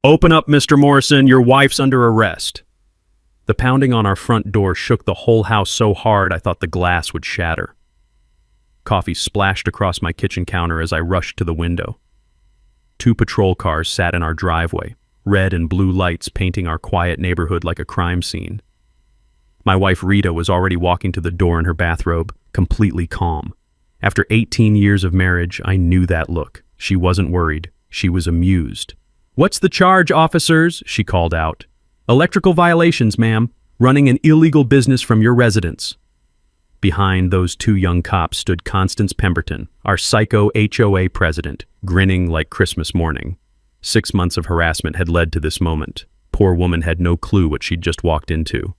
"Open up, Mr. Morrison, your wife's under arrest." The pounding on our front door shook the whole house so hard I thought the glass would shatter. Coffee splashed across my kitchen counter as I rushed to the window. 2 patrol cars sat in our driveway, red and blue lights painting our quiet neighborhood like a crime scene. My wife Rita was already walking to the door in her bathrobe, completely calm. After 18 years of marriage, I knew that look. She wasn't worried. She was amused. "What's the charge, officers?" she called out. "Electrical violations, ma'am. Running an illegal business from your residence." Behind those 2 young cops stood Constance Pemberton, our psycho HOA president, grinning like Christmas morning. 6 months of harassment had led to this moment. Poor woman had no clue what she'd just walked into.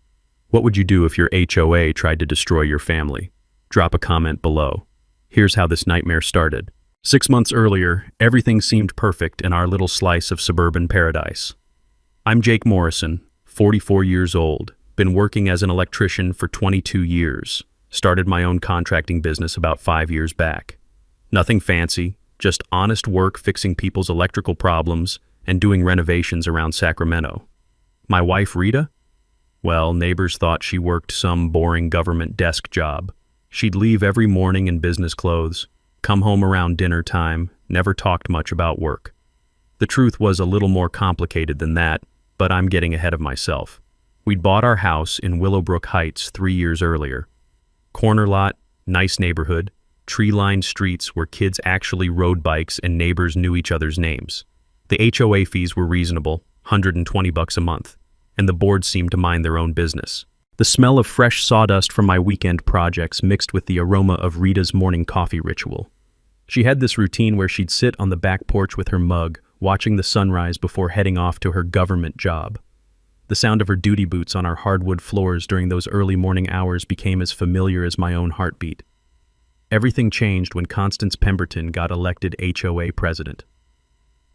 What would you do if your HOA tried to destroy your family? Drop a comment below. Here's how this nightmare started. 6 months earlier, everything seemed perfect in our little slice of suburban paradise. I'm Jake Morrison, 44 years old, been working as an electrician for 22 years. Started my own contracting business about 5 years back. Nothing fancy, just honest work fixing people's electrical problems and doing renovations around Sacramento. My wife Rita? Well, neighbors thought she worked some boring government desk job. She'd leave every morning in business clothes, come home around dinner time, never talked much about work. The truth was a little more complicated than that, but I'm getting ahead of myself. We'd bought our house in Willowbrook Heights 3 years earlier. Corner lot, nice neighborhood, tree-lined streets where kids actually rode bikes and neighbors knew each other's names. The HOA fees were reasonable, $120 a month, and the board seemed to mind their own business. The smell of fresh sawdust from my weekend projects mixed with the aroma of Rita's morning coffee ritual. She had this routine where she'd sit on the back porch with her mug, watching the sunrise before heading off to her government job. The sound of her duty boots on our hardwood floors during those early morning hours became as familiar as my own heartbeat. Everything changed when Constance Pemberton got elected HOA president.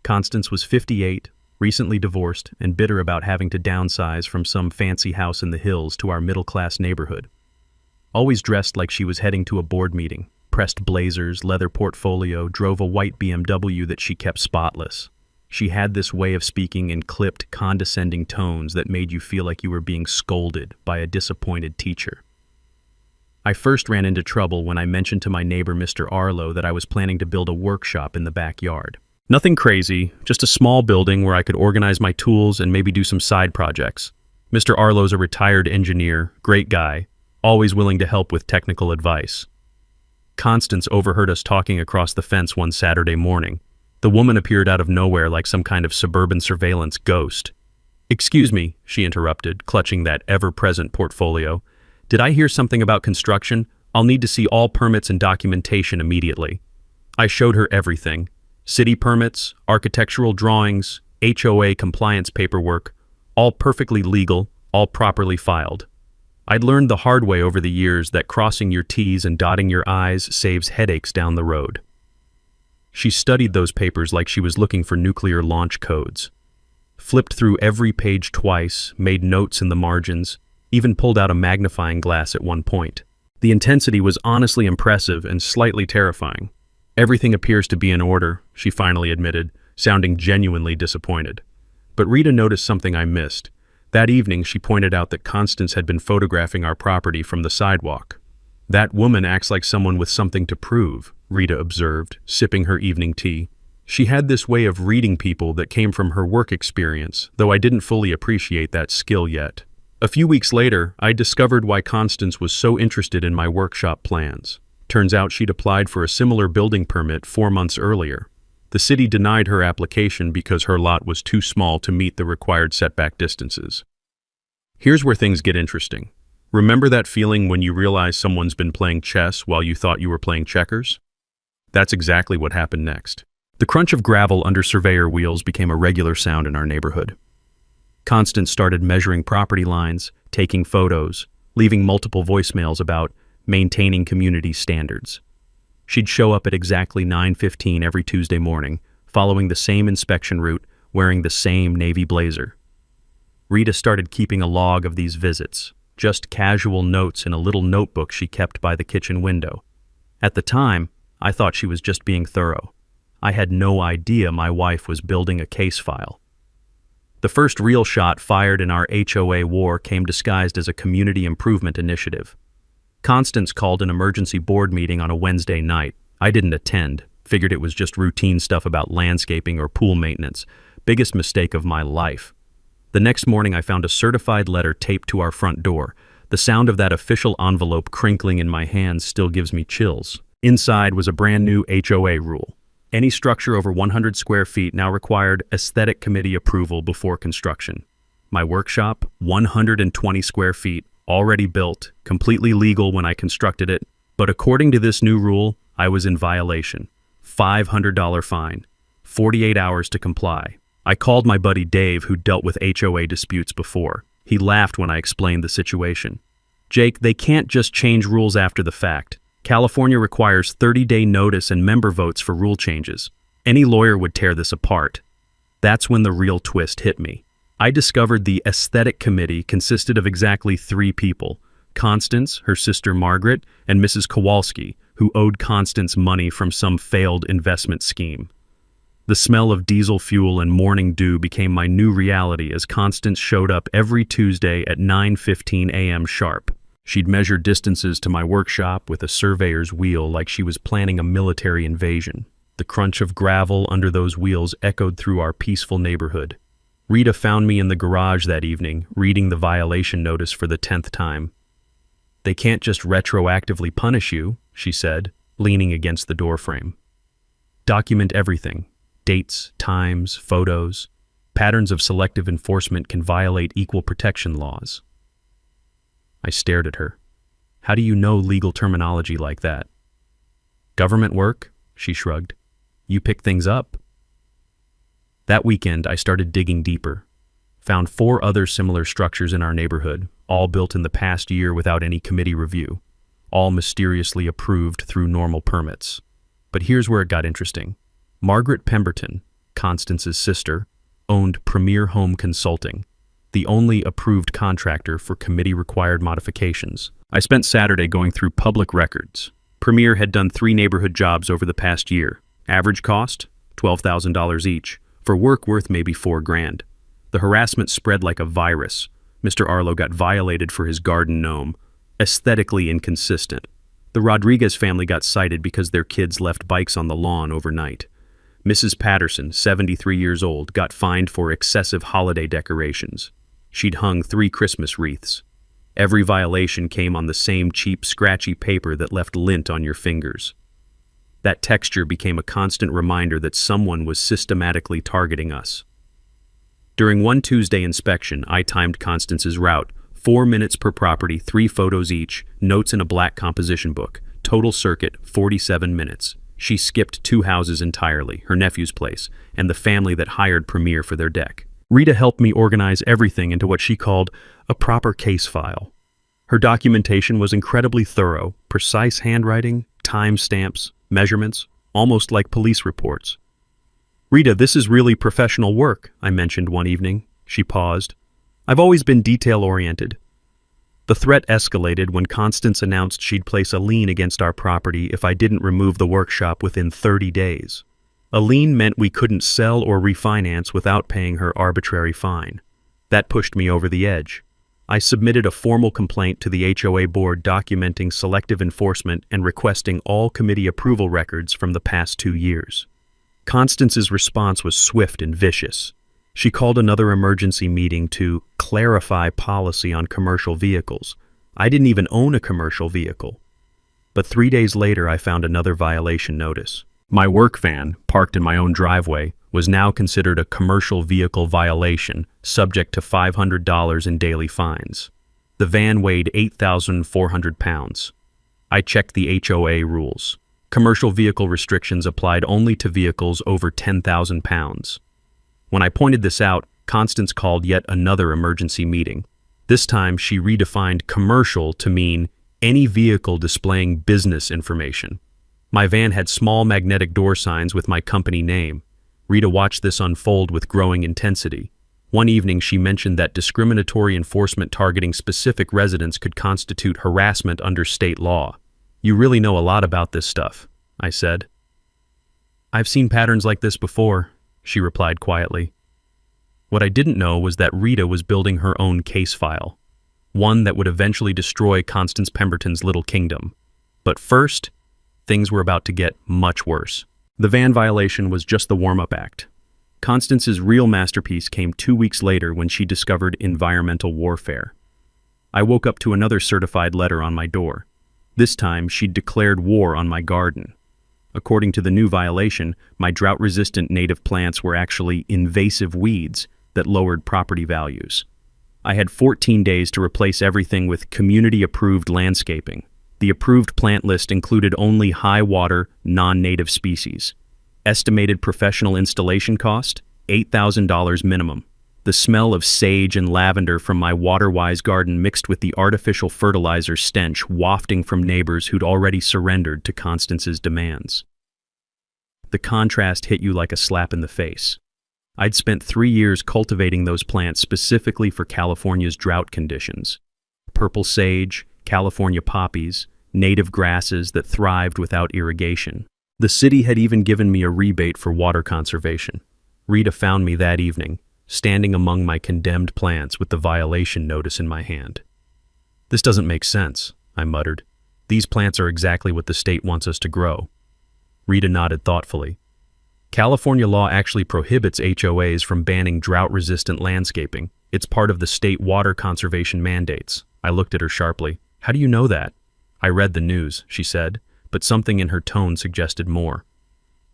Constance was 58, recently divorced, and bitter about having to downsize from some fancy house in the hills to our middle-class neighborhood. Always dressed like she was heading to a board meeting, pressed blazers, leather portfolio, drove a white BMW that she kept spotless. She had this way of speaking in clipped, condescending tones that made you feel like you were being scolded by a disappointed teacher. I first ran into trouble when I mentioned to my neighbor Mr. Arlo that I was planning to build a workshop in the backyard. Nothing crazy, just a small building where I could organize my tools and maybe do some side projects. Mr. Arlo's a retired engineer, great guy, always willing to help with technical advice. Constance overheard us talking across the fence one Saturday morning. The woman appeared out of nowhere like some kind of suburban surveillance ghost. "Excuse me," she interrupted, clutching that ever-present portfolio. "Did I hear something about construction? I'll need to see all permits and documentation immediately." I showed her everything. City permits, architectural drawings, HOA compliance paperwork, all perfectly legal, all properly filed. I'd learned the hard way over the years that crossing your T's and dotting your I's saves headaches down the road. She studied those papers like she was looking for nuclear launch codes. Flipped through every page twice, made notes in the margins, even pulled out a magnifying glass at one point. The intensity was honestly impressive and slightly terrifying. "Everything appears to be in order," she finally admitted, sounding genuinely disappointed. But Rita noticed something I missed. That evening, she pointed out that Constance had been photographing our property from the sidewalk. "That woman acts like someone with something to prove," Rita observed, sipping her evening tea. She had this way of reading people that came from her work experience, though I didn't fully appreciate that skill yet. A few weeks later, I discovered why Constance was so interested in my workshop plans. Turns out she'd applied for a similar building permit 4 months earlier. The city denied her application because her lot was too small to meet the required setback distances. Here's where things get interesting. Remember that feeling when you realize someone's been playing chess while you thought you were playing checkers? That's exactly what happened next. The crunch of gravel under surveyor wheels became a regular sound in our neighborhood. Constance started measuring property lines, taking photos, leaving multiple voicemails about maintaining community standards. She'd show up at exactly 9:15 every Tuesday morning, following the same inspection route, wearing the same navy blazer. Rita started keeping a log of these visits, just casual notes in a little notebook she kept by the kitchen window. At the time, I thought she was just being thorough. I had no idea my wife was building a case file. The first real shot fired in our HOA war came disguised as a community improvement initiative. Constance called an emergency board meeting on a Wednesday night. I didn't attend, figured it was just routine stuff about landscaping or pool maintenance. Biggest mistake of my life. The next morning I found a certified letter taped to our front door. The sound of that official envelope crinkling in my hands still gives me chills. Inside was a brand new HOA rule. Any structure over 100 square feet now required aesthetic committee approval before construction. My workshop, 120 square feet, already built, completely legal when I constructed it, but according to this new rule, I was in violation. $500 fine, 48 hours to comply. I called my buddy Dave, who dealt with HOA disputes before. He laughed when I explained the situation. Jake, they can't just change rules after the fact. California requires 30-day notice and member votes for rule changes. Any lawyer would tear this apart. That's when the real twist hit me. I discovered the aesthetic committee consisted of exactly 3 people: Constance, her sister Margaret, and Mrs. Kowalski, who owed Constance money from some failed investment scheme. The smell of diesel fuel and morning dew became my new reality as Constance showed up every Tuesday at 9:15 a.m. sharp. She'd measure distances to my workshop with a surveyor's wheel like she was planning a military invasion. The crunch of gravel under those wheels echoed through our peaceful neighborhood. Rita found me in the garage that evening, reading the violation notice for the 10th time. "They can't just retroactively punish you," she said, leaning against the doorframe. "Document everything. Dates, times, photos. Patterns of selective enforcement can violate equal protection laws." I stared at her. "How do you know legal terminology like that?" "Government work," she shrugged. "You pick things up." That weekend, I started digging deeper. Found 4 other similar structures in our neighborhood, all built in the past year without any committee review, all mysteriously approved through normal permits. But here's where it got interesting. Margaret Pemberton, Constance's sister, owned Premier Home Consulting, the only approved contractor for committee-required modifications. I spent Saturday going through public records. Premier had done 3 neighborhood jobs over the past year. Average cost? $12,000 each, for work worth maybe $4,000. The harassment spread like a virus. Mr. Arlo got violated for his garden gnome. Aesthetically inconsistent. The Rodriguez family got cited because their kids left bikes on the lawn overnight. Mrs. Patterson, 73 years old, got fined for excessive holiday decorations. She'd hung 3 Christmas wreaths. Every violation came on the same cheap, scratchy paper that left lint on your fingers. That texture became a constant reminder that someone was systematically targeting us. During one Tuesday inspection, I timed Constance's route, 4 minutes per property, 3 photos each, notes in a black composition book. Total circuit, 47 minutes. She skipped 2 houses entirely, her nephew's place, and the family that hired Premier for their deck. Rita helped me organize everything into what she called a proper case file. Her documentation was incredibly thorough, precise handwriting, timestamps, measurements, almost like police reports. "Rita, this is really professional work," I mentioned one evening. She paused. "I've always been detail-oriented." The threat escalated when Constance announced she'd place a lien against our property if I didn't remove the workshop within 30 days. A lien meant we couldn't sell or refinance without paying her arbitrary fine. That pushed me over the edge. I submitted a formal complaint to the HOA board documenting selective enforcement and requesting all committee approval records from the past 2 years. Constance's response was swift and vicious. She called another emergency meeting to clarify policy on commercial vehicles. I didn't even own a commercial vehicle. But 3 days later, I found another violation notice. My work van, parked in my own driveway, was now considered a commercial vehicle violation, subject to $500 in daily fines. The van weighed 8,400 pounds. I checked the HOA rules. Commercial vehicle restrictions applied only to vehicles over 10,000 pounds. When I pointed this out, Constance called yet another emergency meeting. This time, she redefined commercial to mean any vehicle displaying business information. My van had small magnetic door signs with my company name. Rita watched this unfold with growing intensity. One evening, she mentioned that discriminatory enforcement targeting specific residents could constitute harassment under state law. "You really know a lot about this stuff," I said. "I've seen patterns like this before," she replied quietly. What I didn't know was that Rita was building her own case file, one that would eventually destroy Constance Pemberton's little kingdom. But first, things were about to get much worse. The van violation was just the warm-up act. Constance's real masterpiece came 2 weeks later when she discovered environmental warfare. I woke up to another certified letter on my door. This time, she'd declared war on my garden. According to the new violation, my drought-resistant native plants were actually invasive weeds that lowered property values. I had 14 days to replace everything with community-approved landscaping. The approved plant list included only high-water, non-native species. Estimated professional installation cost, $8,000 minimum. The smell of sage and lavender from my water-wise garden mixed with the artificial fertilizer stench wafting from neighbors who'd already surrendered to Constance's demands. The contrast hit you like a slap in the face. I'd spent 3 years cultivating those plants specifically for California's drought conditions. Purple sage, California poppies, native grasses that thrived without irrigation. The city had even given me a rebate for water conservation. Rita found me that evening, standing among my condemned plants with the violation notice in my hand. "This doesn't make sense," I muttered. "These plants are exactly what the state wants us to grow." Rita nodded thoughtfully. "California law actually prohibits HOAs from banning drought-resistant landscaping. It's part of the state water conservation mandates." I looked at her sharply. "How do you know that?" "I read the news," she said, but something in her tone suggested more.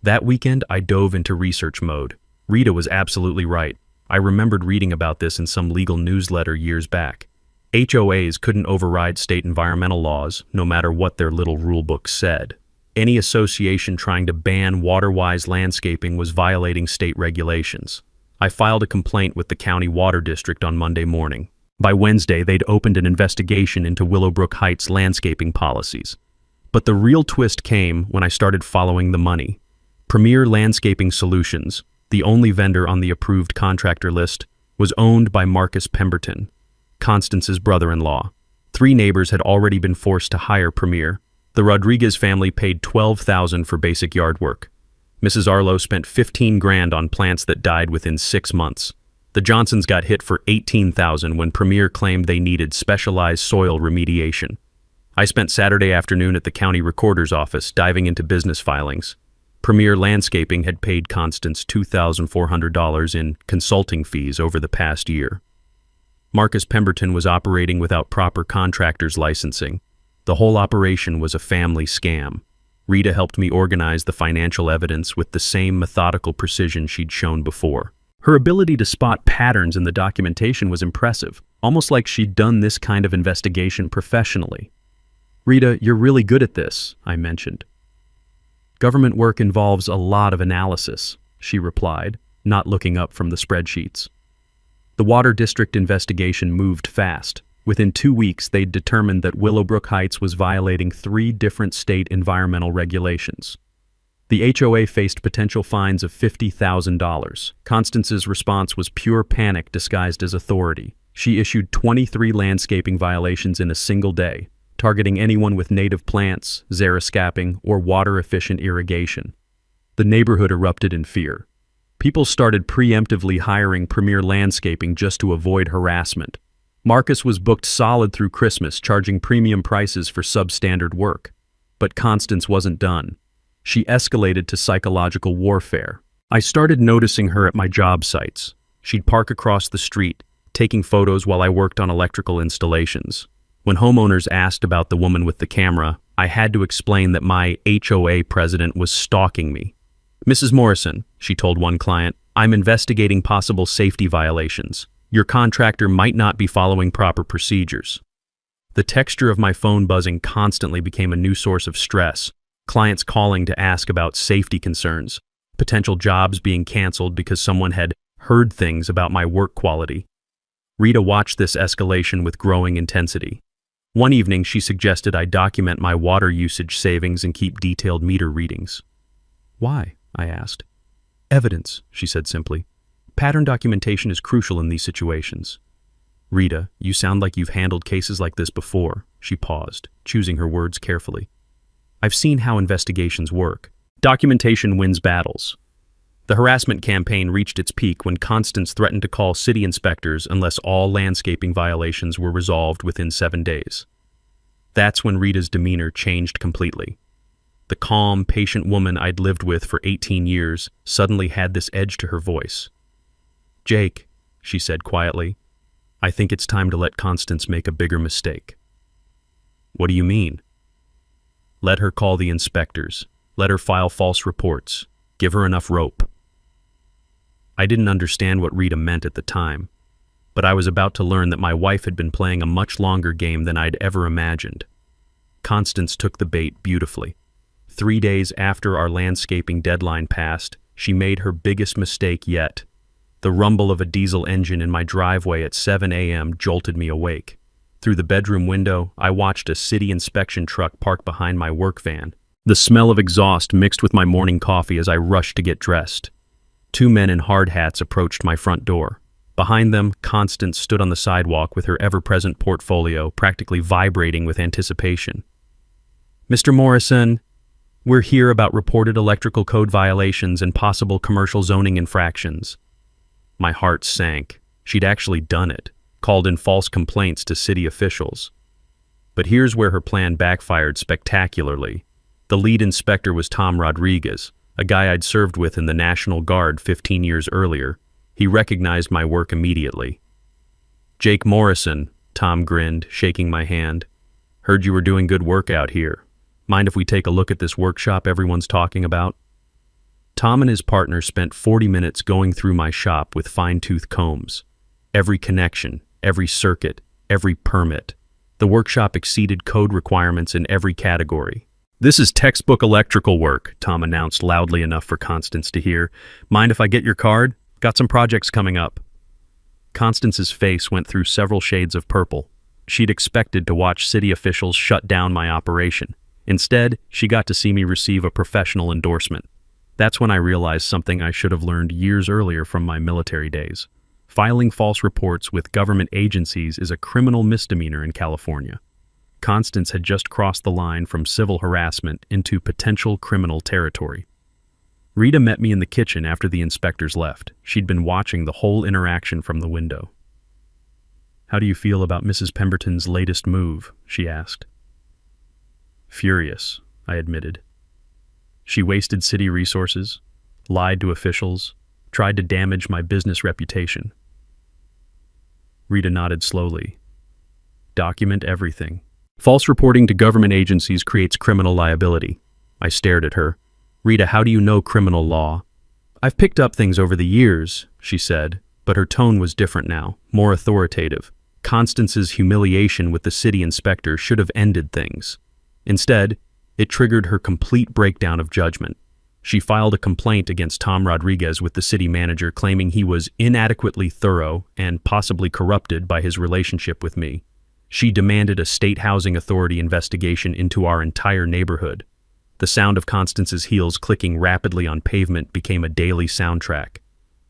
That weekend, I dove into research mode. Rita was absolutely right. I remembered reading about this in some legal newsletter years back. HOAs couldn't override state environmental laws, no matter what their little rulebook said. Any association trying to ban water-wise landscaping was violating state regulations. I filed a complaint with the county water district on Monday morning. By Wednesday, they'd opened an investigation into Willowbrook Heights' landscaping policies. But the real twist came when I started following the money. Premier Landscaping Solutions, the only vendor on the approved contractor list, was owned by Marcus Pemberton, Constance's brother-in-law. 3 neighbors had already been forced to hire Premier. The Rodriguez family paid $12,000 for basic yard work. Mrs. Arlo spent $15,000 on plants that died within 6 months. The Johnsons got hit for $18,000 when Premier claimed they needed specialized soil remediation. I spent Saturday afternoon at the county recorder's office diving into business filings. Premier Landscaping had paid Constance $2,400 in consulting fees over the past year. Marcus Pemberton was operating without proper contractor's licensing. The whole operation was a family scam. Rita helped me organize the financial evidence with the same methodical precision she'd shown before. Her ability to spot patterns in the documentation was impressive, almost like she'd done this kind of investigation professionally. "Rita, you're really good at this," I mentioned. "Government work involves a lot of analysis," she replied, not looking up from the spreadsheets. The Water District investigation moved fast. Within 2 weeks, they'd determined that Willowbrook Heights was violating 3 different state environmental regulations. The HOA faced potential fines of $50,000. Constance's response was pure panic disguised as authority. She issued 23 landscaping violations in a single day, targeting anyone with native plants, xeriscaping, or water-efficient irrigation. The neighborhood erupted in fear. People started preemptively hiring Premier Landscaping just to avoid harassment. Marcus was booked solid through Christmas, charging premium prices for substandard work. But Constance wasn't done. She escalated to psychological warfare. I started noticing her at my job sites. She'd park across the street, taking photos while I worked on electrical installations. When homeowners asked about the woman with the camera, I had to explain that my HOA president was stalking me. "Mrs. Morrison," she told one client, "I'm investigating possible safety violations. Your contractor might not be following proper procedures." The texture of my phone buzzing constantly became a new source of stress. Clients calling to ask about safety concerns, potential jobs being canceled because someone had heard things about my work quality. Rita watched this escalation with growing intensity. One evening, she suggested I document my water usage savings and keep detailed meter readings. "Why?" I asked. "Evidence," she said simply. "Pattern documentation is crucial in these situations." "Rita, you sound like you've handled cases like this before." She paused, choosing her words carefully. "I've seen how investigations work. Documentation wins battles. The harassment campaign reached its peak when Constance threatened to call city inspectors unless all landscaping violations were resolved within 7 days. That's when Rita's demeanor changed completely. The calm, patient woman I'd lived with for 18 years suddenly had this edge to her voice. "Jake," she said quietly, "I think it's time to let Constance make a bigger mistake." "What do you mean?" "Let her call the inspectors. Let her file false reports. Give her enough rope." I didn't understand what Rita meant at the time, but I was about to learn that my wife had been playing a much longer game than I'd ever imagined. Constance took the bait beautifully. 3 days after our landscaping deadline passed, she made her biggest mistake yet. The rumble of a diesel engine in my driveway at 7 a.m. jolted me awake. Through the bedroom window, I watched a city inspection truck park behind my work van. The smell of exhaust mixed with my morning coffee as I rushed to get dressed. 2 men in hard hats approached my front door. Behind them, Constance stood on the sidewalk with her ever-present portfolio practically vibrating with anticipation. "Mr. Morrison, we're here about reported electrical code violations and possible commercial zoning infractions." My heart sank. She'd actually done it, called in false complaints to city officials. But here's where her plan backfired spectacularly. The lead inspector was Tom Rodriguez, a guy I'd served with in the National Guard 15 years earlier. He recognized my work immediately. "Jake Morrison," Tom grinned, shaking my hand. "Heard you were doing good work out here. Mind if we take a look at this workshop everyone's talking about?" Tom and his partner spent 40 minutes going through my shop with fine-tooth combs. Every connection, every circuit, every permit. The workshop exceeded code requirements in every category. "This is textbook electrical work," Tom announced loudly enough for Constance to hear. "Mind if I get your card? Got some projects coming up." Constance's face went through several shades of purple. She'd expected to watch city officials shut down my operation. Instead, she got to see me receive a professional endorsement. That's when I realized something I should have learned years earlier from my military days. Filing false reports with government agencies is a criminal misdemeanor in California. Constance had just crossed the line from civil harassment into potential criminal territory. Rita met me in the kitchen after the inspectors left. She'd been watching the whole interaction from the window. "How do you feel about Mrs. Pemberton's latest move?" she asked. "Furious," I admitted. She wasted city resources, lied to officials, tried to damage my business reputation. Rita nodded slowly. "Document everything. False reporting to government agencies creates criminal liability." I stared at her. "Rita, how do you know criminal law?" "I've picked up things over the years," she said, but her tone was different now, more authoritative. Constance's humiliation with the city inspector should have ended things. Instead, it triggered her complete breakdown of judgment. She filed a complaint against Tom Rodriguez with the city manager, claiming he was inadequately thorough and possibly corrupted by his relationship with me. She demanded a state housing authority investigation into our entire neighborhood. The sound of Constance's heels clicking rapidly on pavement became a daily soundtrack.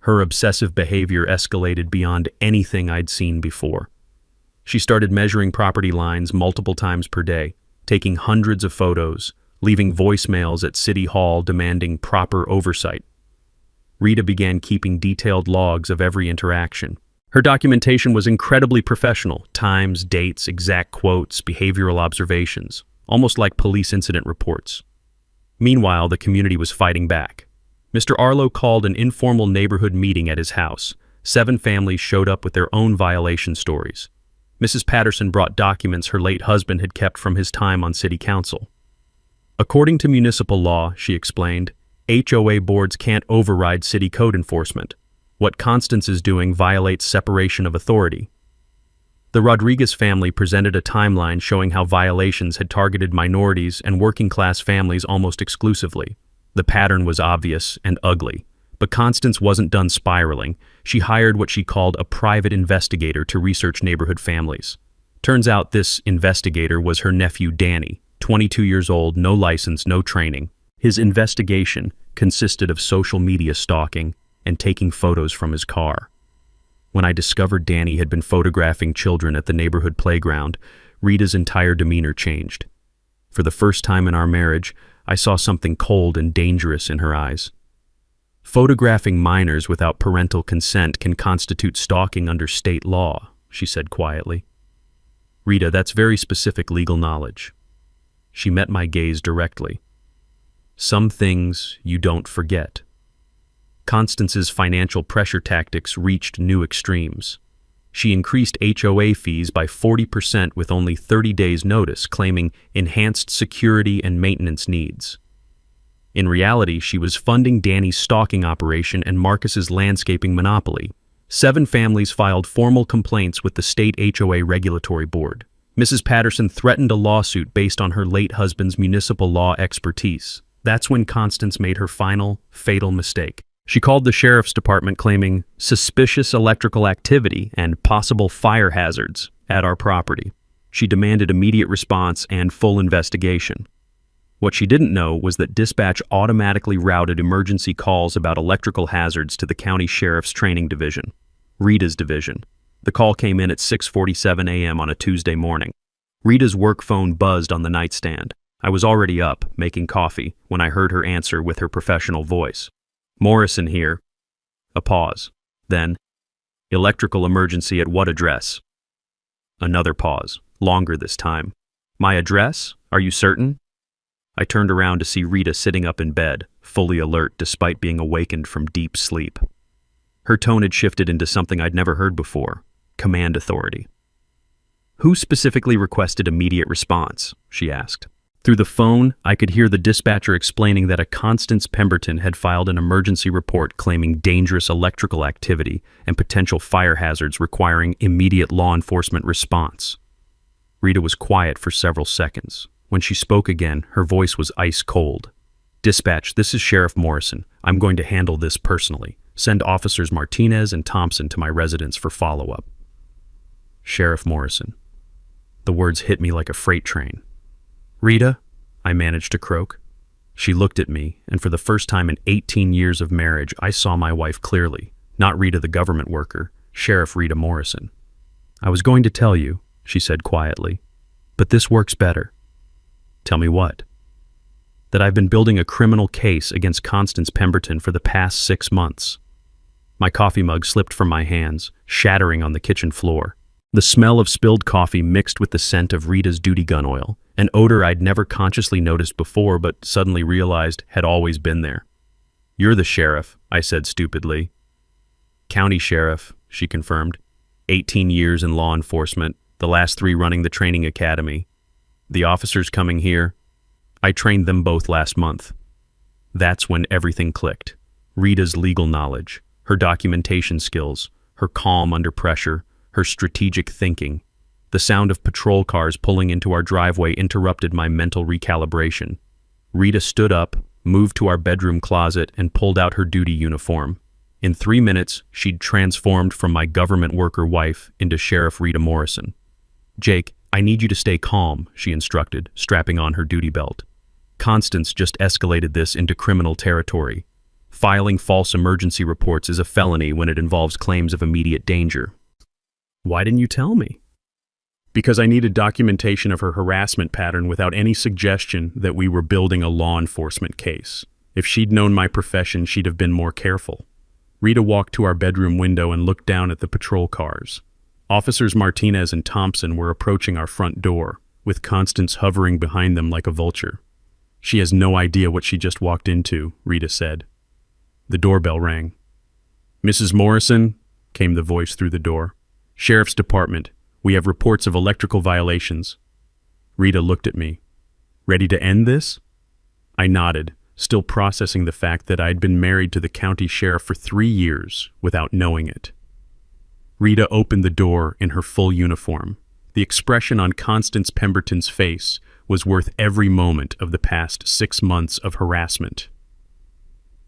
Her obsessive behavior escalated beyond anything I'd seen before. She started measuring property lines multiple times per day, taking hundreds of photos, leaving voicemails at City Hall demanding proper oversight. Rita began keeping detailed logs of every interaction. Her documentation was incredibly professional: times, dates, exact quotes, behavioral observations, almost like police incident reports. Meanwhile, the community was fighting back. Mr. Arlo called an informal neighborhood meeting at his house. 7 families showed up with their own violation stories. Mrs. Patterson brought documents her late husband had kept from his time on city council. "According to municipal law," she explained, "HOA boards can't override city code enforcement. What Constance is doing violates separation of authority." The Rodriguez family presented a timeline showing how violations had targeted minorities and working-class families almost exclusively. The pattern was obvious and ugly, but Constance wasn't done spiraling. She hired what she called a private investigator to research neighborhood families. Turns out this investigator was her nephew Danny, 22 years old, no license, no training. His investigation consisted of social media stalking and taking photos from his car. When I discovered Danny had been photographing children at the neighborhood playground, Rita's entire demeanor changed. For the first time in our marriage, I saw something cold and dangerous in her eyes. Photographing minors without parental consent can constitute stalking under state law, she said quietly. Rita, that's very specific legal knowledge. She met my gaze directly. Some things you don't forget. Constance's financial pressure tactics reached new extremes. She increased HOA fees by 40% with only 30 days' notice, claiming enhanced security and maintenance needs. In reality, she was funding Danny's stalking operation and Marcus's landscaping monopoly. 7 families filed formal complaints with the state HOA regulatory board. Mrs. Patterson threatened a lawsuit based on her late husband's municipal law expertise. That's when Constance made her final, fatal mistake. She called the sheriff's department claiming suspicious electrical activity and possible fire hazards at our property. She demanded immediate response and full investigation. What she didn't know was that dispatch automatically routed emergency calls about electrical hazards to the county sheriff's training division, Rita's division. The call came in at 6:47 a.m. on a Tuesday morning. Rita's work phone buzzed on the nightstand. I was already up, making coffee, when I heard her answer with her professional voice. Morrison here. A pause. Then, electrical emergency at what address? Another pause, longer this time. My address? Are you certain? I turned around to see Rita sitting up in bed, fully alert despite being awakened from deep sleep. Her tone had shifted into something I'd never heard before, command authority. Who specifically requested immediate response? She asked. Through the phone, I could hear the dispatcher explaining that a Constance Pemberton had filed an emergency report claiming dangerous electrical activity and potential fire hazards requiring immediate law enforcement response. Rita was quiet for several seconds. When she spoke again, her voice was ice cold. Dispatch, this is Sheriff Morrison. I'm going to handle this personally. Send officers Martinez and Thompson to my residence for follow-up. Sheriff Morrison. The words hit me like a freight train. Rita, I managed to croak. She looked at me, and for the first time in 18 years of marriage, I saw my wife clearly. Not Rita the government worker, Sheriff Rita Morrison. I was going to tell you, she said quietly, but this works better. Tell me what? That I've been building a criminal case against Constance Pemberton for the past 6 months. My coffee mug slipped from my hands, shattering on the kitchen floor. The smell of spilled coffee mixed with the scent of Rita's duty gun oil, an odor I'd never consciously noticed before but suddenly realized had always been there. You're the sheriff, I said stupidly. County sheriff, she confirmed. 18 years in law enforcement, the last 3 running the training academy. The officers coming here, I trained them both last month. That's when everything clicked. Rita's legal knowledge, her documentation skills, her calm under pressure, her strategic thinking. The sound of patrol cars pulling into our driveway interrupted my mental recalibration. Rita stood up, moved to our bedroom closet, and pulled out her duty uniform. In 3 minutes, she'd transformed from my government worker wife into Sheriff Rita Morrison. Jake, I need you to stay calm, she instructed, strapping on her duty belt. Constance just escalated this into criminal territory. Filing false emergency reports is a felony when it involves claims of immediate danger. Why didn't you tell me? Because I needed documentation of her harassment pattern without any suggestion that we were building a law enforcement case. If she'd known my profession, she'd have been more careful. Rita walked to our bedroom window and looked down at the patrol cars. Officers Martinez and Thompson were approaching our front door, with Constance hovering behind them like a vulture. She has no idea what she just walked into, Rita said. The doorbell rang. Mrs. Morrison, came the voice through the door. Sheriff's Department. We have reports of electrical violations. Rita looked at me. Ready to end this? I nodded, still processing the fact that I'd been married to the county sheriff for 3 years without knowing it. Rita opened the door in her full uniform. The expression on Constance Pemberton's face was worth every moment of the past 6 months of harassment.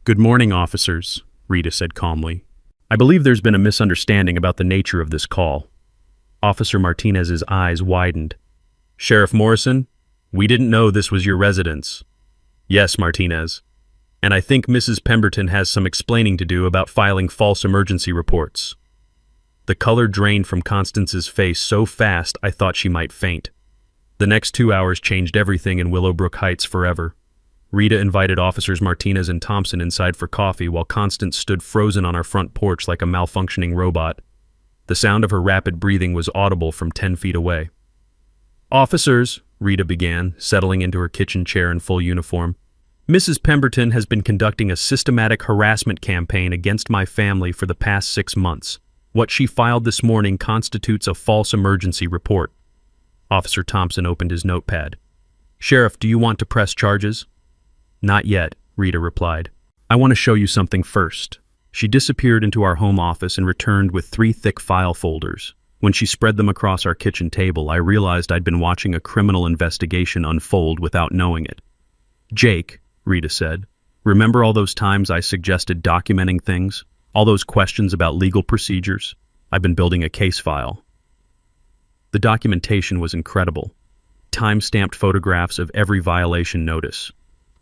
Good morning, officers, Rita said calmly. I believe there's been a misunderstanding about the nature of this call. Officer Martinez's eyes widened. Sheriff Morrison, we didn't know this was your residence. Yes, Martinez. And I think Mrs. Pemberton has some explaining to do about filing false emergency reports. The color drained from Constance's face so fast I thought she might faint. The next 2 hours changed everything in Willowbrook Heights forever. Rita invited Officers Martinez and Thompson inside for coffee while Constance stood frozen on our front porch like a malfunctioning robot. The sound of her rapid breathing was audible from 10 feet away. "Officers," Rita began, settling into her kitchen chair in full uniform, "Mrs. Pemberton has been conducting a systematic harassment campaign against my family for the past 6 months. What she filed this morning constitutes a false emergency report." Officer Thompson opened his notepad. "Sheriff, do you want to press charges?" "Not yet," Rita replied. "I want to show you something first." She disappeared into our home office and returned with 3 thick file folders. When she spread them across our kitchen table, I realized I'd been watching a criminal investigation unfold without knowing it. "Jake," Rita said, "remember all those times I suggested documenting things? All those questions about legal procedures? I've been building a case file." The documentation was incredible. Time-stamped photographs of every violation notice.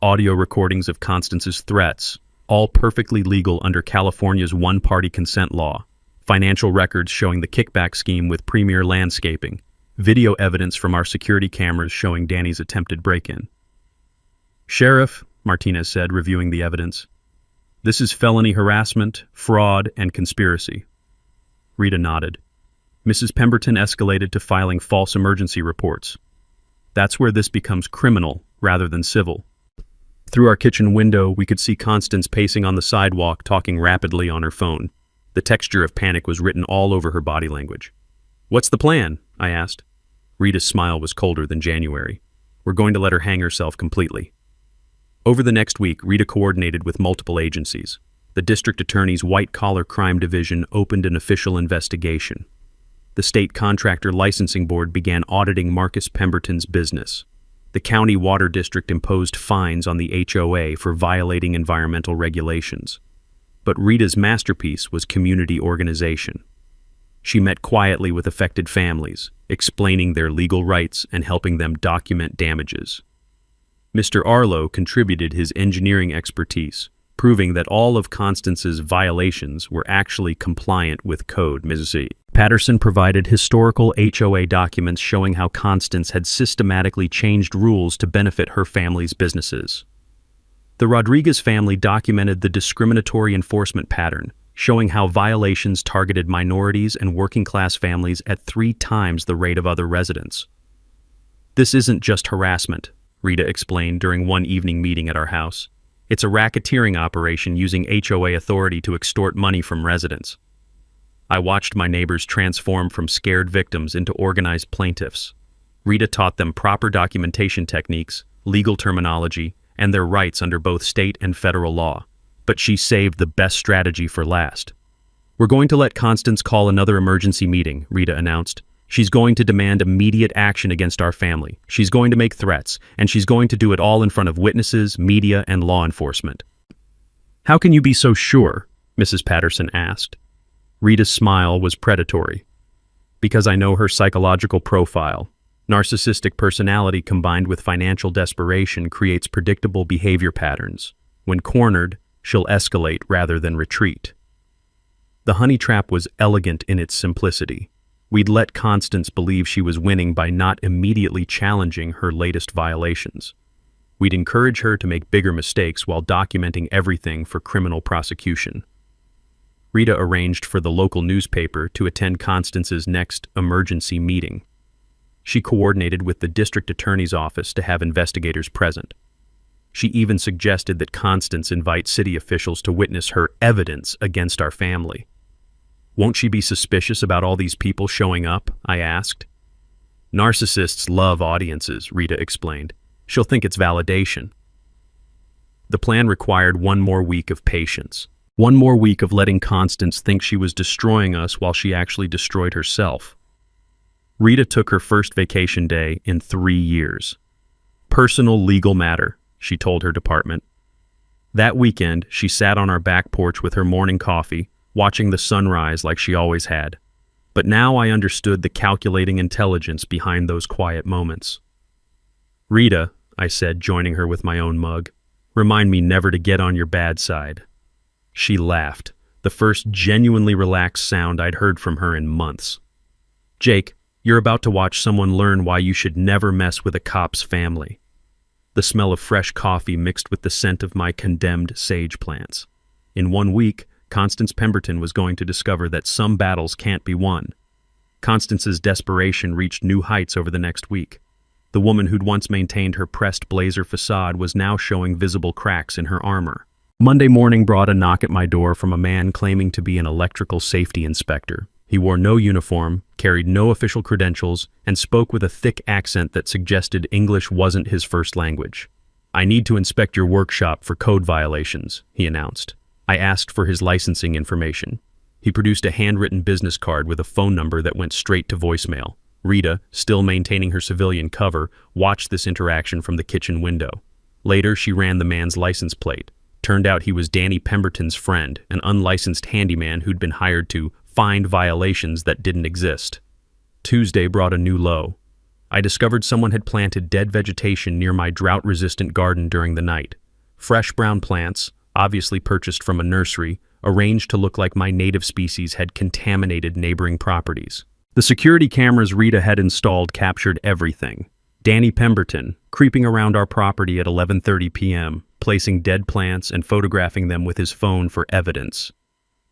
Audio recordings of Constance's threats, all perfectly legal under California's one-party consent law. Financial records showing the kickback scheme with Premier Landscaping. Video evidence from our security cameras showing Danny's attempted break-in. "Sheriff," Martinez said, reviewing the evidence, "this is felony harassment, fraud, and conspiracy." Rita nodded. Mrs. Pemberton escalated to filing false emergency reports. That's where this becomes criminal rather than civil. Through our kitchen window, we could see Constance pacing on the sidewalk, talking rapidly on her phone. The texture of panic was written all over her body language. "What's the plan?" I asked. Rita's smile was colder than January. "We're going to let her hang herself completely." Over the next week, Rita coordinated with multiple agencies. The district attorney's white-collar crime division opened an official investigation. The state contractor licensing board began auditing Marcus Pemberton's business. The county water district imposed fines on the HOA for violating environmental regulations. But Rita's masterpiece was community organization. She met quietly with affected families, explaining their legal rights and helping them document damages. Mr. Arlo contributed his engineering expertise, proving that all of Constance's violations were actually compliant with code. Mrs. Patterson provided historical HOA documents showing how Constance had systematically changed rules to benefit her family's businesses. The Rodriguez family documented the discriminatory enforcement pattern, showing how violations targeted minorities and working-class families at 3 times the rate of other residents. "This isn't just harassment," Rita explained during one evening meeting at our house. "It's a racketeering operation using HOA authority to extort money from residents." I watched my neighbors transform from scared victims into organized plaintiffs. Rita taught them proper documentation techniques, legal terminology, and their rights under both state and federal law. But she saved the best strategy for last. "We're going to let Constance call another emergency meeting," Rita announced. "She's going to demand immediate action against our family. She's going to make threats, and she's going to do it all in front of witnesses, media, and law enforcement." "How can you be so sure?" Mrs. Patterson asked. Rita's smile was predatory. "Because I know her psychological profile. Narcissistic personality combined with financial desperation creates predictable behavior patterns. When cornered, she'll escalate rather than retreat." The honey trap was elegant in its simplicity. We'd let Constance believe she was winning by not immediately challenging her latest violations. We'd encourage her to make bigger mistakes while documenting everything for criminal prosecution. Rita arranged for the local newspaper to attend Constance's next emergency meeting. She coordinated with the district attorney's office to have investigators present. She even suggested that Constance invite city officials to witness her evidence against our family. "Won't she be suspicious about all these people showing up?" I asked. "Narcissists love audiences," Rita explained. "She'll think it's validation." The plan required 1 more week of patience. 1 more week of letting Constance think she was destroying us while she actually destroyed herself. Rita took her first vacation day in 3 years. "Personal legal matter," she told her department. That weekend, she sat on our back porch with her morning coffee, watching the sunrise like she always had. But now I understood the calculating intelligence behind those quiet moments. "Rita," I said, joining her with my own mug, "remind me never to get on your bad side." She laughed, the first genuinely relaxed sound I'd heard from her in months. "Jake, you're about to watch someone learn why you should never mess with a cop's family." the smell of fresh coffee mixed with the scent of my condemned sage plants. In 1 week, Constance Pemberton was going to discover that some battles can't be won. Constance's desperation reached new heights over the next week. The woman who'd once maintained her pressed blazer facade was now showing visible cracks in her armor. Monday morning brought a knock at my door from a man claiming to be an electrical safety inspector. He wore no uniform, carried no official credentials, and spoke with a thick accent that suggested English wasn't his first language. "I need to inspect your workshop for code violations," he announced. I asked for his licensing information. He produced a handwritten business card with a phone number that went straight to voicemail. Rita, still maintaining her civilian cover, watched this interaction from the kitchen window. Later, she ran the man's license plate. Turned out he was Danny Pemberton's friend, an unlicensed handyman who'd been hired to find violations that didn't exist. Tuesday brought a new low. I discovered someone had planted dead vegetation near my drought-resistant garden during the night. Fresh brown plants, obviously purchased from a nursery, arranged to look like my native species had contaminated neighboring properties. The security cameras Rita had installed captured everything. Danny Pemberton, creeping around our property at 11:30 p.m., placing dead plants and photographing them with his phone for evidence.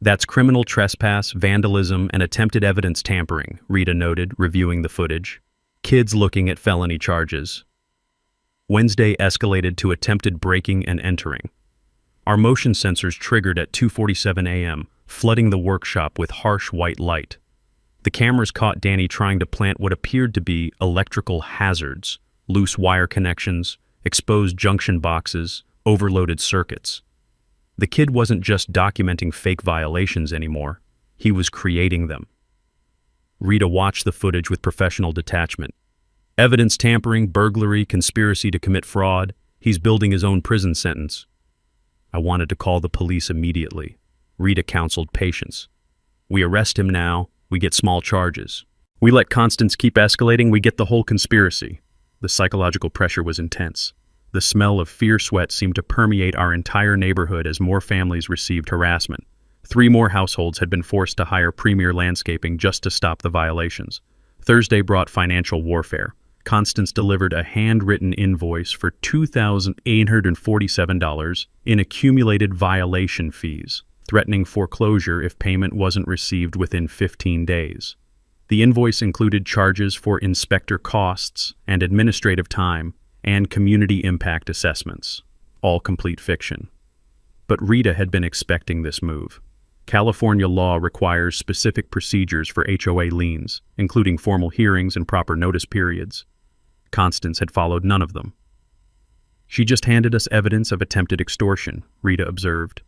"That's criminal trespass, vandalism, and attempted evidence tampering," Rita noted, reviewing the footage. "Kids looking at felony charges." Wednesday escalated to attempted breaking and entering. Our motion sensors triggered at 2:47 a.m., flooding the workshop with harsh white light. The cameras caught Danny trying to plant what appeared to be electrical hazards: loose wire connections, exposed junction boxes, overloaded circuits. The kid wasn't just documenting fake violations anymore, he was creating them. Rita watched the footage with professional detachment. Evidence tampering, burglary, conspiracy to commit fraud. He's building his own prison sentence. I wanted to call the police immediately. Rita counseled patience. "We arrest him now, we get small charges. We let Constance keep escalating, we get the whole conspiracy." The psychological pressure was intense. The smell of fear sweat seemed to permeate our entire neighborhood as more families received harassment. 3 more households had been forced to hire premier landscaping just to stop the violations. Thursday brought financial warfare. Constance delivered a handwritten invoice for $2,847 in accumulated violation fees, threatening foreclosure if payment wasn't received within 15 days. The invoice included charges for inspector costs and administrative time and community impact assessments, all complete fiction. But Rita had been expecting this move. California law requires specific procedures for HOA liens, including formal hearings and proper notice periods. Constance had followed none of them. "She just handed us evidence of attempted extortion," Rita observed.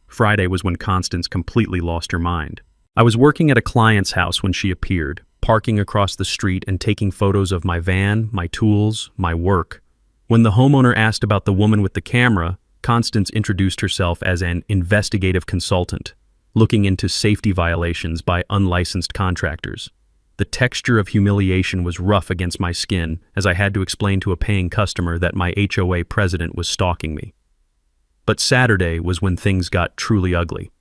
Friday was when Constance completely lost her mind. I was working at a client's house when she appeared, parking across the street and taking photos of my van, my tools, my work. When the homeowner asked about the woman with the camera, Constance introduced herself as an investigative consultant, looking into safety violations by unlicensed contractors. The texture of humiliation was rough against my skin as I had to explain to a paying customer that my HOA president was stalking me. But Saturday was when things got truly ugly.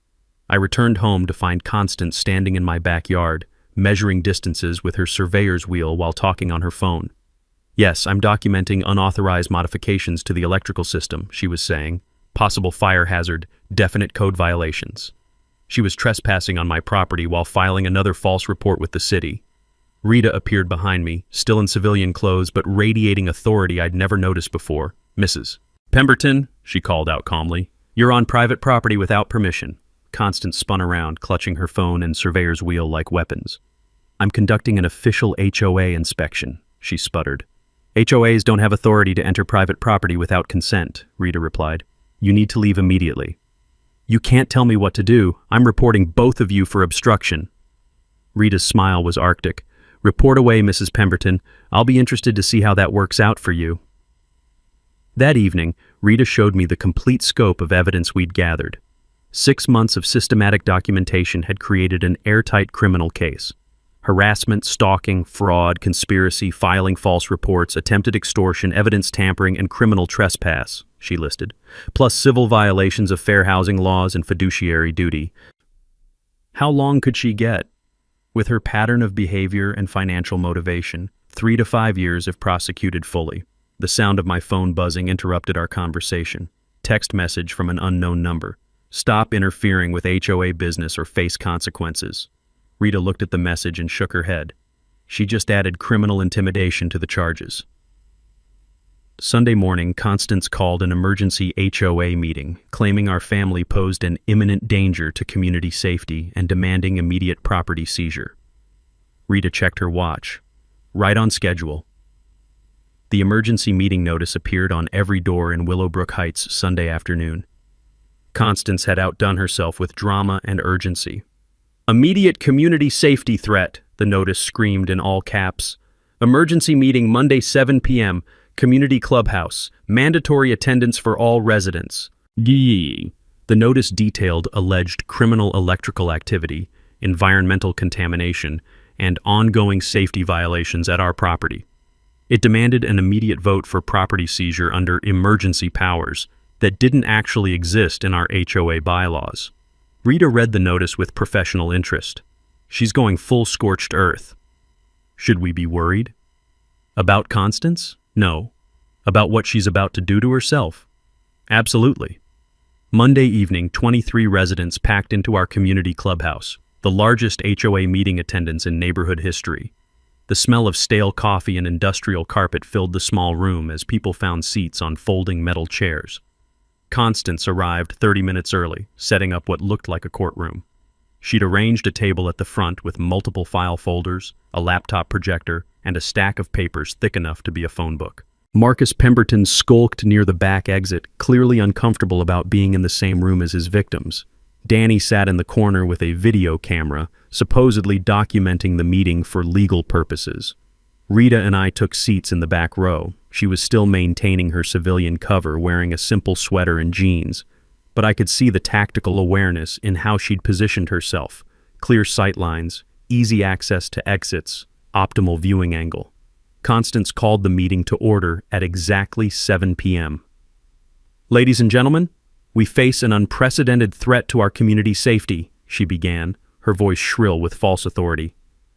I returned home to find Constance standing in my backyard, measuring distances with her surveyor's wheel while talking on her phone. "Yes, I'm documenting unauthorized modifications to the electrical system," she was saying. "Possible fire hazard, definite code violations." She was trespassing on my property while filing another false report with the city. Rita appeared behind me, still in civilian clothes but radiating authority I'd never noticed before. "Mrs. Pemberton," she called out calmly, "you're on private property without permission." Constance spun around, clutching her phone and surveyor's wheel like weapons. "I'm conducting an official HOA inspection," she sputtered. "HOAs don't have authority to enter private property without consent," Rita replied. "You need to leave immediately." "You can't tell me what to do. I'm reporting both of you for obstruction." Rita's smile was arctic. "Report away, Mrs. Pemberton. I'll be interested to see how that works out for you." That evening, Rita showed me the complete scope of evidence we'd gathered. 6 months of systematic documentation had created an airtight criminal case. Harassment, stalking, fraud, conspiracy, filing false reports, attempted extortion, evidence tampering, and criminal trespass, she listed, plus civil violations of fair housing laws and fiduciary duty. How long could she get? With her pattern of behavior and financial motivation, 3 to 5 years if prosecuted fully. The sound of my phone buzzing interrupted our conversation. Text message from an unknown number. Stop interfering with HOA business or face consequences. Rita looked at the message and shook her head. She just added criminal intimidation to the charges. Sunday morning, Constance called an emergency HOA meeting, claiming our family posed an imminent danger to community safety and demanding immediate property seizure. Rita checked her watch. Right on schedule. The emergency meeting notice appeared on every door in Willowbrook Heights Sunday afternoon. Constance had outdone herself with drama and urgency. Immediate community safety threat, the notice screamed in all caps. Emergency meeting Monday 7 p.m., Community Clubhouse, mandatory attendance for all residents. Yee. The notice detailed alleged criminal electrical activity, environmental contamination, and ongoing safety violations at our property. It demanded an immediate vote for property seizure under emergency powers that didn't actually exist in our HOA bylaws. Rita read the notice with professional interest. She's going full scorched earth. Should we be worried? About Constance? No. About what she's about to do to herself? Absolutely. Monday evening, 23 residents packed into our community clubhouse, the largest HOA meeting attendance in neighborhood history. The smell of stale coffee and industrial carpet filled the small room as people found seats on folding metal chairs. Constance arrived 30 minutes early, setting up what looked like a courtroom. She'd arranged a table at the front with multiple file folders, a laptop projector, and a stack of papers thick enough to be a phone book. Marcus Pemberton skulked near the back exit, clearly uncomfortable about being in the same room as his victims. Danny sat in the corner with a video camera, supposedly documenting the meeting for legal purposes. Rita and I took seats in the back row. She was still maintaining her civilian cover, wearing a simple sweater and jeans, but I could see the tactical awareness in how she'd positioned herself. Clear sight lines, easy access to exits, optimal viewing angle. Constance called the meeting to order at exactly 7 p.m. Ladies and gentlemen, we face an unprecedented threat to our community safety, she began, her voice shrill with false authority.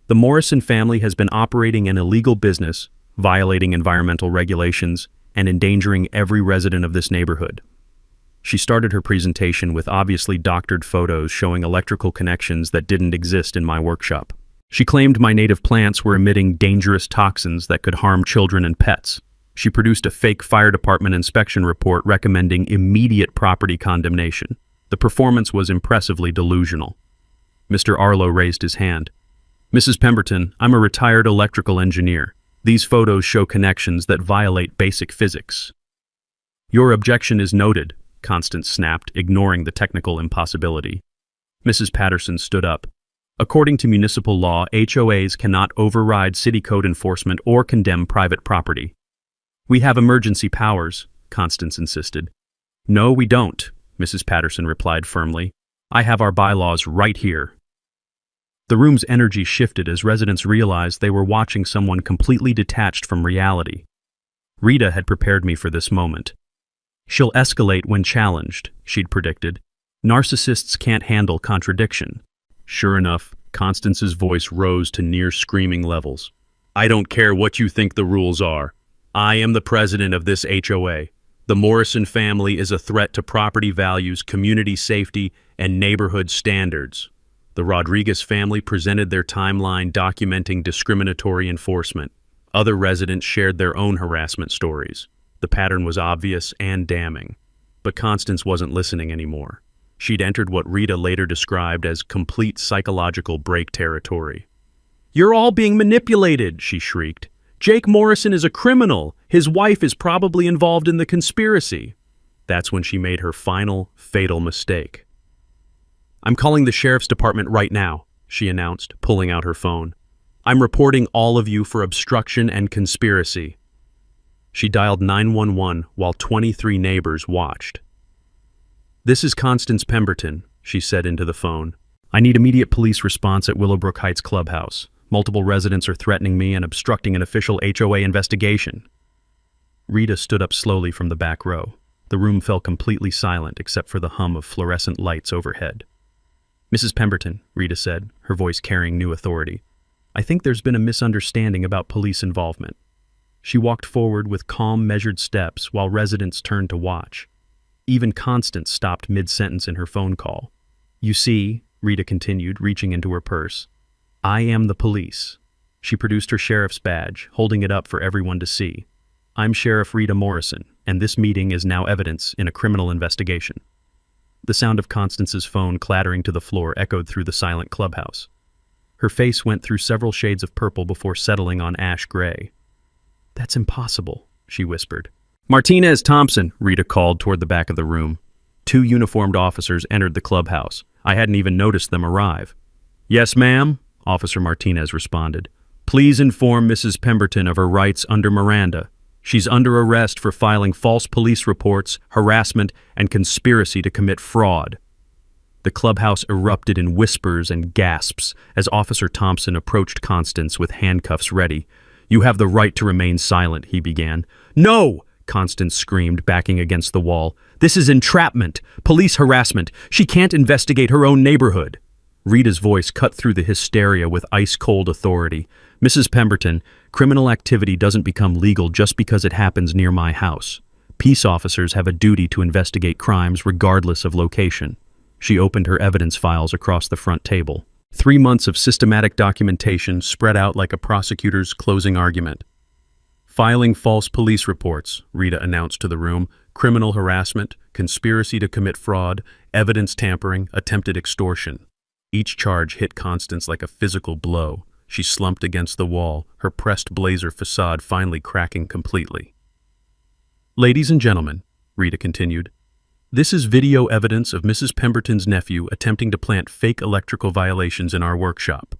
The Morrison family has been operating an illegal business, violating environmental regulations, and endangering every resident of this neighborhood. She started her presentation with obviously doctored photos showing electrical connections that didn't exist in my workshop. She claimed my native plants were emitting dangerous toxins that could harm children and pets. She produced a fake fire department inspection report recommending immediate property condemnation. The performance was impressively delusional. Mr. Arlo raised his hand. Mrs. Pemberton, I'm a retired electrical engineer. These photos show connections that violate basic physics. Your objection is noted, Constance snapped, ignoring the technical impossibility. Mrs. Patterson stood up. According to municipal law, HOAs cannot override city code enforcement or condemn private property. We have emergency powers, Constance insisted. No, we don't, Mrs. Patterson replied firmly. I have our bylaws right here. The room's energy shifted as residents realized they were watching someone completely detached from reality. Rita had prepared me for this moment. She'll escalate when challenged, she'd predicted. Narcissists can't handle contradiction. Sure enough, Constance's voice rose to near screaming levels. I don't care what you think the rules are. I am the president of this HOA. The Morrison family is a threat to property values, community safety, and neighborhood standards. The Rodriguez family presented their timeline documenting discriminatory enforcement. Other residents shared their own harassment stories. The pattern was obvious and damning. But Constance wasn't listening anymore. She'd entered what Rita later described as complete psychological break territory. You're all being manipulated, she shrieked. Jake Morrison is a criminal. His wife is probably involved in the conspiracy. That's when she made her final, fatal mistake. I'm calling the sheriff's department right now, she announced, pulling out her phone. I'm reporting all of you for obstruction and conspiracy. She dialed 911 while 23 neighbors watched. This is Constance Pemberton, she said into the phone. I need immediate police response at Willowbrook Heights Clubhouse. Multiple residents are threatening me and obstructing an official HOA investigation. Rita stood up slowly from the back row. The room fell completely silent except for the hum of fluorescent lights overhead. Mrs. Pemberton, Rita said, her voice carrying new authority. I think there's been a misunderstanding about police involvement. She walked forward with calm, measured steps while residents turned to watch. Even Constance stopped mid-sentence in her phone call. "You see," Rita continued, reaching into her purse, "I am the police." She produced her sheriff's badge, holding it up for everyone to see. "I'm Sheriff Rita Morrison, and this meeting is now evidence in a criminal investigation." The sound of Constance's phone clattering to the floor echoed through the silent clubhouse. Her face went through several shades of purple before settling on ash gray. "That's impossible," she whispered. "Martinez, Thompson," Rita called toward the back of the room. Two uniformed officers entered the clubhouse. I hadn't even noticed them arrive. "Yes, ma'am," Officer Martinez responded. "Please inform Mrs. Pemberton of her rights under Miranda. She's under arrest for filing false police reports, harassment, and conspiracy to commit fraud." The clubhouse erupted in whispers and gasps as Officer Thompson approached Constance with handcuffs ready. "You have the right to remain silent," he began. "No!" Constance screamed, backing against the wall. "This is entrapment, police harassment. She can't investigate her own neighborhood." Rita's voice cut through the hysteria with ice-cold authority. "Mrs. Pemberton, criminal activity doesn't become legal just because it happens near my house. Peace officers have a duty to investigate crimes regardless of location." She opened her evidence files across the front table. 3 months of systematic documentation spread out like a prosecutor's closing argument. "Filing false police reports," Rita announced to the room, "criminal harassment, conspiracy to commit fraud, evidence tampering, attempted extortion." Each charge hit Constance like a physical blow. She slumped against the wall, her pressed blazer facade finally cracking completely. "Ladies and gentlemen," Rita continued, "this is video evidence of Mrs. Pemberton's nephew attempting to plant fake electrical violations in our workshop."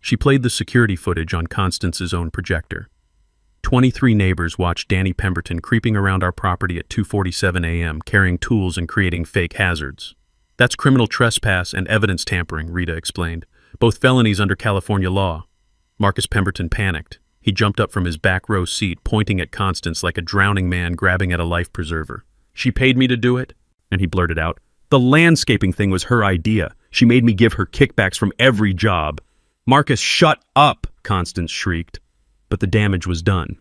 She played the security footage on Constance's own projector. 23 neighbors watched Danny Pemberton creeping around our property at 2:47 a.m., carrying tools and creating fake hazards. "That's criminal trespass and evidence tampering," Rita explained. "Both felonies under California law." Marcus Pemberton panicked. He jumped up from his back row seat, pointing at Constance like a drowning man grabbing at a life preserver. "She paid me to do it?" And he blurted out, "The landscaping thing was her idea. She made me give her kickbacks from every job." "Marcus, shut up!" Constance shrieked. But the damage was done.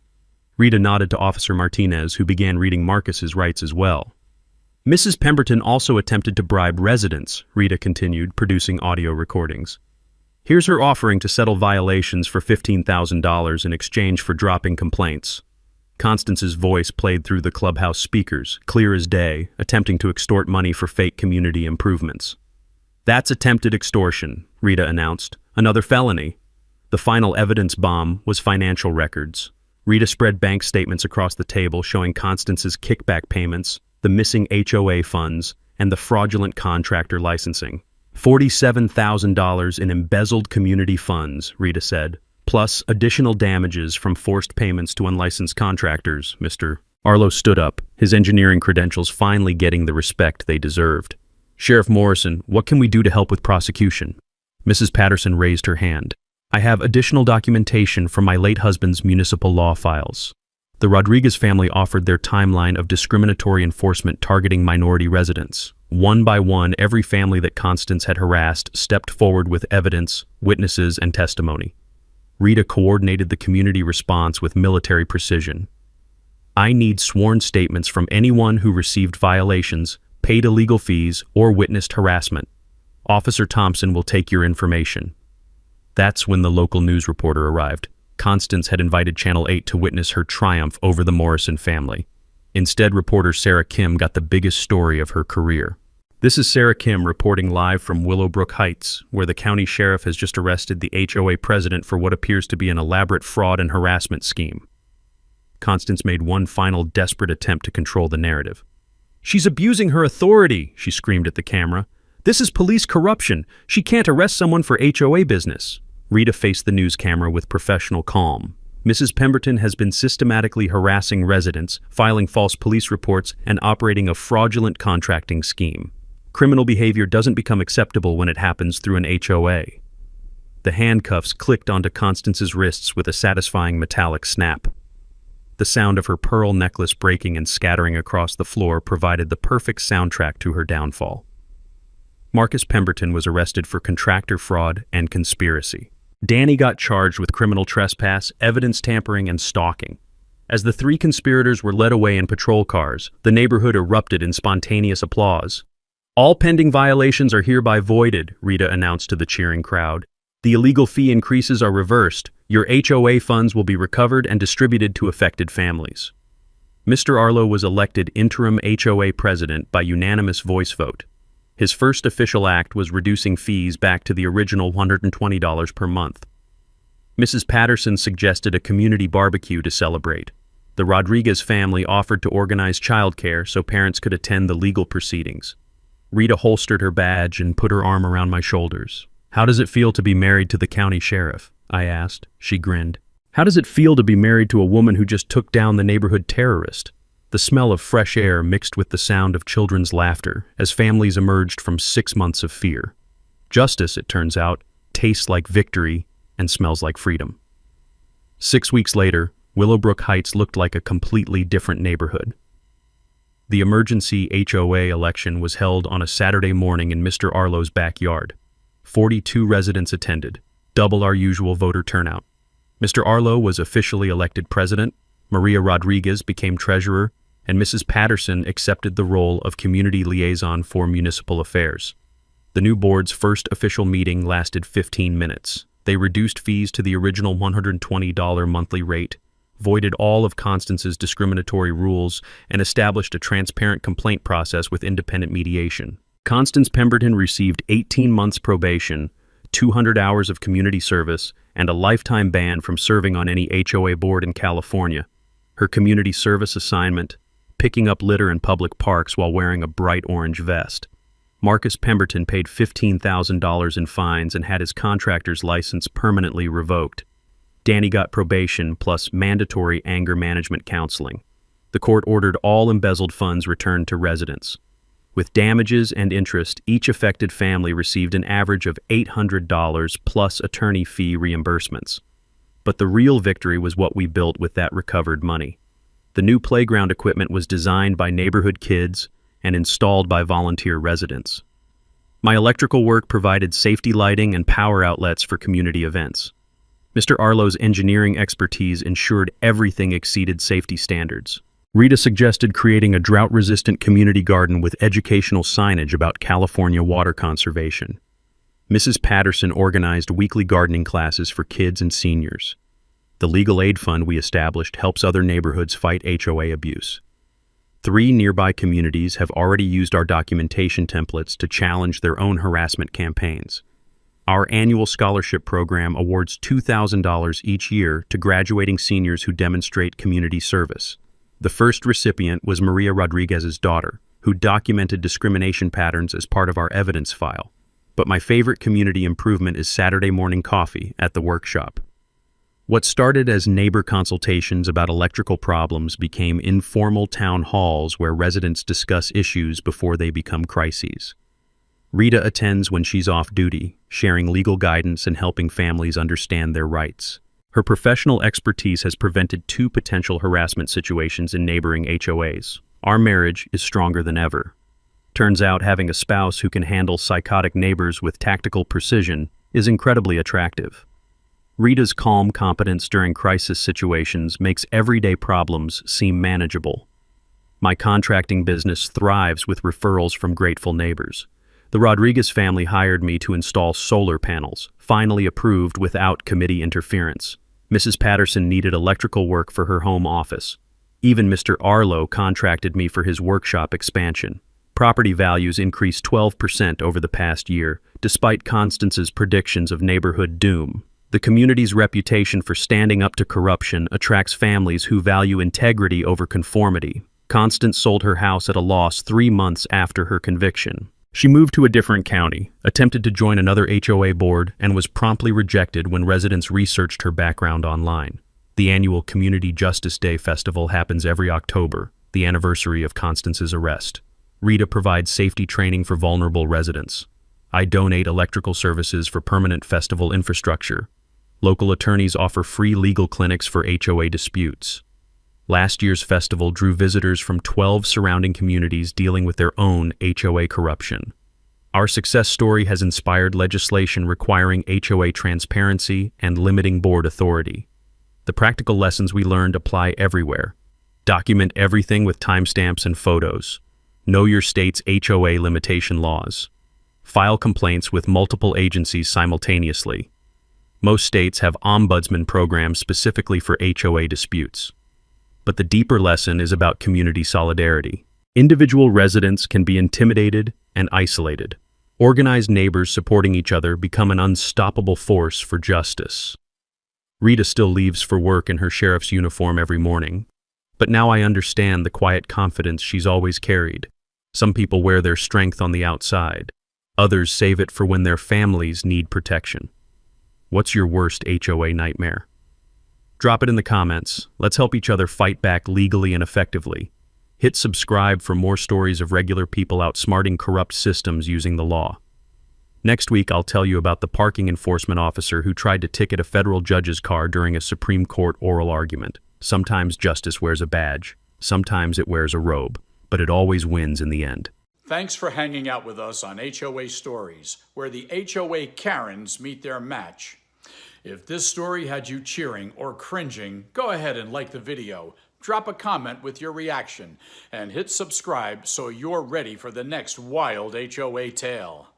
Rita nodded to Officer Martinez, who began reading Marcus's rights as well. "Mrs. Pemberton also attempted to bribe residents," Rita continued, producing audio recordings. "Here's her offering to settle violations for $15,000 in exchange for dropping complaints." Constance's voice played through the clubhouse speakers, clear as day, attempting to extort money for fake community improvements. "That's attempted extortion," Rita announced. "Another felony." The final evidence bomb was financial records. Rita spread bank statements across the table showing Constance's kickback payments, the missing HOA funds, and the fraudulent contractor licensing. $47,000 in embezzled community funds, Rita said, plus additional damages from forced payments to unlicensed contractors, Mr. Arlo stood up, his engineering credentials finally getting the respect they deserved. "Sheriff Morrison, what can we do to help with prosecution?" Mrs. Patterson raised her hand. "I have additional documentation from my late husband's municipal law files." The Rodriguez family offered their timeline of discriminatory enforcement targeting minority residents. One by one, every family that Constance had harassed stepped forward with evidence, witnesses, and testimony. Rita coordinated the community response with military precision. "I need sworn statements from anyone who received violations, paid illegal fees, or witnessed harassment. Officer Thompson will take your information." That's when the local news reporter arrived. Constance had invited Channel 8 to witness her triumph over the Morrison family. Instead, reporter Sarah Kim got the biggest story of her career. This is Sarah Kim reporting live from Willowbrook Heights, where the county sheriff has just arrested the HOA president for what appears to be an elaborate fraud and harassment scheme. Constance made one final desperate attempt to control the narrative. "She's abusing her authority," she screamed at the camera. "This is police corruption. She can't arrest someone for HOA business." Rita faced the news camera with professional calm. "Mrs. Pemberton has been systematically harassing residents, filing false police reports, and operating a fraudulent contracting scheme. Criminal behavior doesn't become acceptable when it happens through an HOA." The handcuffs clicked onto Constance's wrists with a satisfying metallic snap. The sound of her pearl necklace breaking and scattering across the floor provided the perfect soundtrack to her downfall. Marcus Pemberton was arrested for contractor fraud and conspiracy. Danny got charged with criminal trespass, evidence tampering, and stalking. As the three conspirators were led away in patrol cars, the neighborhood erupted in spontaneous applause. "All pending violations are hereby voided," Rita announced to the cheering crowd. "The illegal fee increases are reversed. Your HOA funds will be recovered and distributed to affected families." Mr. Arlo was elected interim HOA president by unanimous voice vote. His first official act was reducing fees back to the original $120 per month. Mrs. Patterson suggested a community barbecue to celebrate. The Rodriguez family offered to organize childcare so parents could attend the legal proceedings. Rita holstered her badge and put her arm around my shoulders. "How does it feel to be married to the county sheriff?" I asked. She grinned. "How does it feel to be married to a woman who just took down the neighborhood terrorist?" The smell of fresh air mixed with the sound of children's laughter as families emerged from 6 months of fear. Justice, it turns out, tastes like victory and smells like freedom. 6 weeks later, Willowbrook Heights looked like a completely different neighborhood. The emergency HOA election was held on a Saturday morning in Mr. Arlo's backyard. 42 residents attended, double our usual voter turnout. Mr. Arlo was officially elected president, Maria Rodriguez became treasurer, and Mrs. Patterson accepted the role of community liaison for municipal affairs. The new board's first official meeting lasted 15 minutes. They reduced fees to the original $120 monthly rate, voided all of Constance's discriminatory rules, and established a transparent complaint process with independent mediation. Constance Pemberton received 18 months probation, 200 hours of community service, and a lifetime ban from serving on any HOA board in California. Her community service assignment: picking up litter in public parks while wearing a bright orange vest. Marcus Pemberton paid $15,000 in fines and had his contractor's license permanently revoked. Danny got probation plus mandatory anger management counseling. The court ordered all embezzled funds returned to residents. With damages and interest, each affected family received an average of $800 plus attorney fee reimbursements. But the real victory was what we built with that recovered money. The new playground equipment was designed by neighborhood kids and installed by volunteer residents. My electrical work provided safety lighting and power outlets for community events. Mr. Arlo's engineering expertise ensured everything exceeded safety standards. Rita suggested creating a drought-resistant community garden with educational signage about California water conservation. Mrs. Patterson organized weekly gardening classes for kids and seniors. The legal aid fund we established helps other neighborhoods fight HOA abuse. 3 nearby communities have already used our documentation templates to challenge their own harassment campaigns. Our annual scholarship program awards $2,000 each year to graduating seniors who demonstrate community service. The first recipient was Maria Rodriguez's daughter, who documented discrimination patterns as part of our evidence file. But my favorite community improvement is Saturday morning coffee at the workshop. What started as neighbor consultations about electrical problems became informal town halls where residents discuss issues before they become crises. Rita attends when she's off duty, sharing legal guidance and helping families understand their rights. Her professional expertise has prevented 2 potential harassment situations in neighboring HOAs. Our marriage is stronger than ever. Turns out having a spouse who can handle psychotic neighbors with tactical precision is incredibly attractive. Rita's calm competence during crisis situations makes everyday problems seem manageable. My contracting business thrives with referrals from grateful neighbors. The Rodriguez family hired me to install solar panels, finally approved without committee interference. Mrs. Patterson needed electrical work for her home office. Even Mr. Arlo contracted me for his workshop expansion. Property values increased 12% over the past year, despite Constance's predictions of neighborhood doom. The community's reputation for standing up to corruption attracts families who value integrity over conformity. Constance sold her house at a loss 3 months after her conviction. She moved to a different county, attempted to join another HOA board, and was promptly rejected when residents researched her background online. The annual Community Justice Day festival happens every October, the anniversary of Constance's arrest. Rita provides safety training for vulnerable residents. I donate electrical services for permanent festival infrastructure. Local attorneys offer free legal clinics for HOA disputes. Last year's festival drew visitors from 12 surrounding communities dealing with their own HOA corruption. Our success story has inspired legislation requiring HOA transparency and limiting board authority. The practical lessons we learned apply everywhere. Document everything with timestamps and photos. Know your state's HOA limitation laws. File complaints with multiple agencies simultaneously. Most states have ombudsman programs specifically for HOA disputes. But the deeper lesson is about community solidarity. Individual residents can be intimidated and isolated. Organized neighbors supporting each other become an unstoppable force for justice. Rita still leaves for work in her sheriff's uniform every morning. But now I understand the quiet confidence she's always carried. Some people wear their strength on the outside. Others save it for when their families need protection. What's your worst HOA nightmare? Drop it in the comments. Let's help each other fight back legally and effectively. Hit subscribe for more stories of regular people outsmarting corrupt systems using the law. Next week, I'll tell you about the parking enforcement officer who tried to ticket a federal judge's car during a Supreme Court oral argument. Sometimes justice wears a badge, sometimes it wears a robe, but it always wins in the end. Thanks for hanging out with us on HOA Stories, where the HOA Karens meet their match. If this story had you cheering or cringing, go ahead and like the video, drop a comment with your reaction, and hit subscribe so you're ready for the next wild HOA tale.